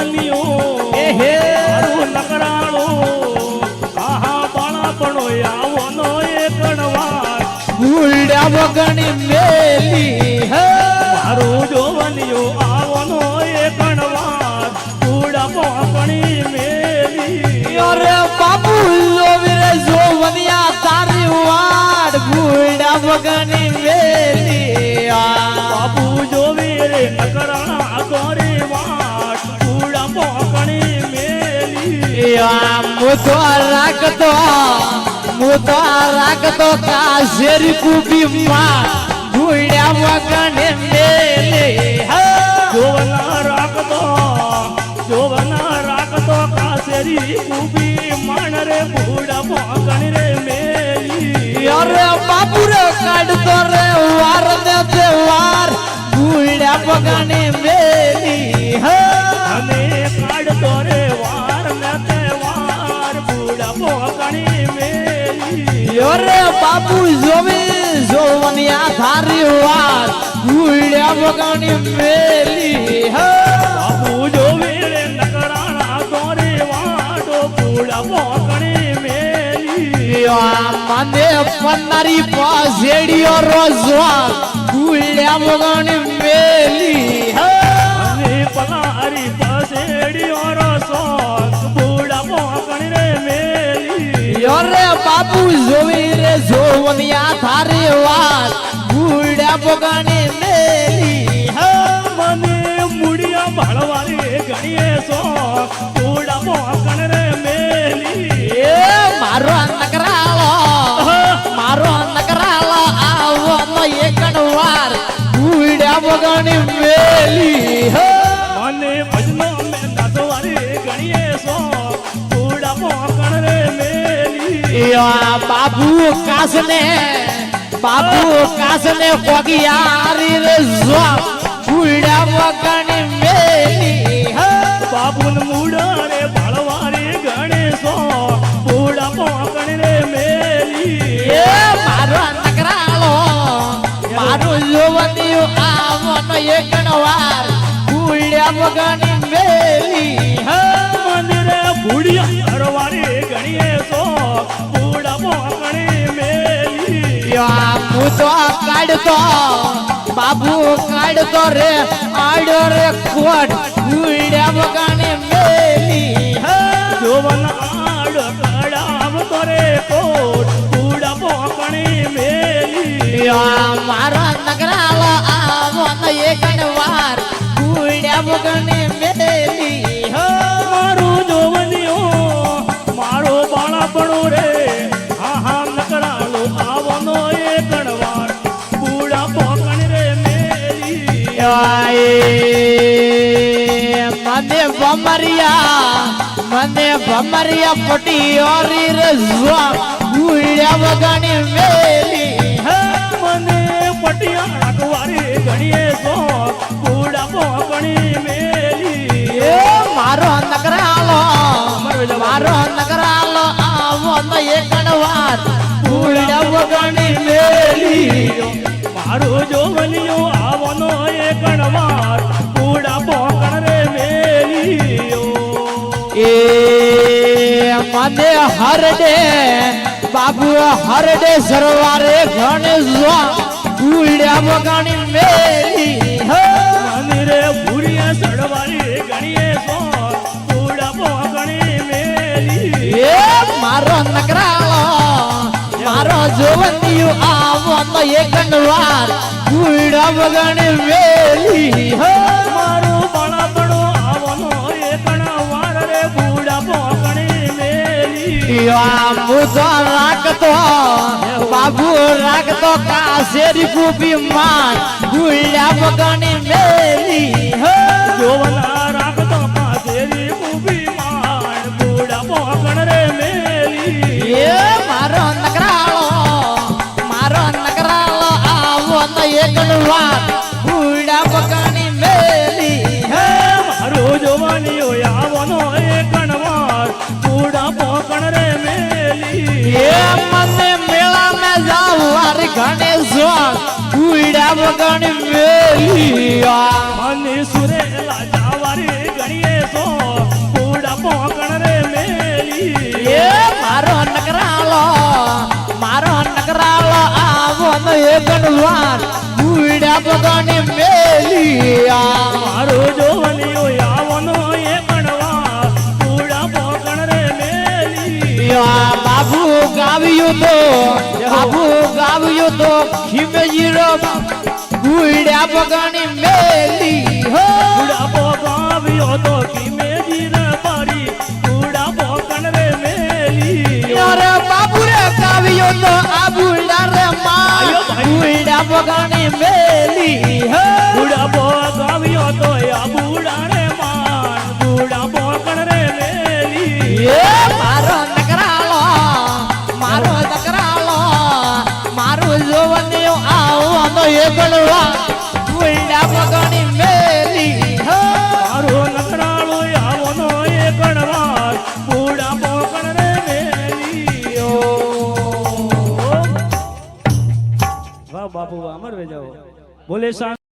જોવનિયો મારું નકરાણું આહા બાળપણો આવોનો એક વાર ભૂલ્યા વગરની મેલી મારું જોવનિયો આવોનો એક વાર પૂડા પોકણી મેલી અરે બાપુ જોવીરે જોવનિયા તારી વાડ ભૂલ્યા વગરની મેલી બાપુ જોવી રે નકરાણા ગોરી વાટ પૂડા પોકણી મેલી મુતો રાખતો કાશેરી કુબી માં ભૂલ્યા વગરની મેલી જોવના રાખતો કાસેરી કુબી માણ રે પૂડા પોકણી રે મેલી અરે બાપુ રે કાઢતો રે વાર ને તહેવાર ભૂલ્યા વગરની મેલી અને કાઢતો રે વાર ને તહેવાર પૂડા પોકણી મેલી અરે બાપુ જોવનિયા થારી વાર ભૂલ્યા વગરની મેલી બાપુ જોવી રે નકરાણા ગોરી વાટો પૂડા પોકણી મેલી મને પન્નારી પાસેડીઓ રોજવા ભૂલ્યા વગરની મેલી અને પલારી પસેડીઓ રસો પૂડા પોકણી રે મેલી અરે બાપુ જોવી રે જોવનિયા થારી વાર ભૂલ્યા વગરની મેલી મને મુડિયા ભાળવારી ગણીએ સો પૂડા પોકણ રે મેલી મારો નકરાલો આવો નો એકણ વાર ભૂલ્યા વગરની મેલી મને ભજનો મે નાચવારી ગણીએ સો પૂડા પોકણ રે મેલી બાબુ કાસને કોગિયારી રે જો ભૂલ્યા વગરની મેલી બાબુન મુડા રે ભાળવારી ગણે સો પૂડા પોકણ રે મેલી મારો જોવનિયું આવો નો એકણ વાર ભૂલ્યા વગરની મેલી મંદિરે ભૂડિયા કરવારી ગણીએ સો પૂડા પોકણી મેલી મુતો કાઢતો બાબુ કાઢતો રે આડો રે કોટ ભૂલ્યા વગરની મેલી જોવન આડ કડાવતો રે કોટ પૂડા પોકણી મેલી મારો નગરાલો આવો નો એકણ વાર ભૂલ્યા વગરની મેલી મારું જોવનિયો મારો બાળપણો રે હા નકરાલો આવનો એ ગણવાર પૂડા પોકણ રે મેલી મને ભમરિયા પટી ઓરી રે જો ભૂલ્યા વગરની મેલી મને પટિયા રાખવારી ગણીએ સો પૂડા પોકણી મેલી મારો નકરાલો આવો નો એકણ વાર ભૂલ્યા વગરની મેલી મારું જોવનિયો આવનો એ ગણવાર પૂડા પોકણ રે મેલી મને હરડે બાબુ હરડે સરવારે ઘણે જો ભૂલ્યા વગરની મેલી મંદિરે ભૂરિયા સડવારી ગણીએ સો પૂડા પોકણી મેલી મારો જોવનિયું આવો નો એકણ વાર ભૂલ્યા વગરની મેલી મારું બાળપણો આવનો એ ગણવાર રે પૂડા પોકણી મેલી મુતો રાખતો કાશેરી કુબી માં ભૂલ્યા વગરની મેલી જોવના રાખતો પાસેરી કુબી માણ પૂડા પોકણ રે મેલી મારો નકરાલો આવો નો એકણ વાર ભૂલ્યા વગરની મેલી મારું જોવનિયો આવનો એ ગણવાર પૂડા પોકણ રે મેલી મને મેળા में जाओ વાર ગણેશ ભૂલ્યા વગરની મેલી મને સુરેલા જાવારી ગણીએ સો એકવાર બુડા પગાને મેલિયા મારો જોવનિયો આવનો એ કણવા પૂડા પોકણ રે મેલી બાબુ ગાવ્યું તો ખીમજીરો બુડા પગાને મેલી હો પૂડા પોકાવ્યો તો કિમેજી રે પારી પૂડા પોકણ રે મેલી અરે બાબુ રે ગાવ્યો તો આ બુડા રે માં બુડા પગાને મેલી હો પૂડા પોકાવ્યો તો આ બુડા રે માન પૂડા પોકણ રે મેલી એ મારો નકરાલો મારો જોવનિયો આવવાનો એ ગણવા બુડા પગાને મેલી હો મારો નકરાળો આવનો એ કણવાર પૂડા પોકણ રે મેલી વાહ બાપુ અમર વે જાઓ બોલે શાંત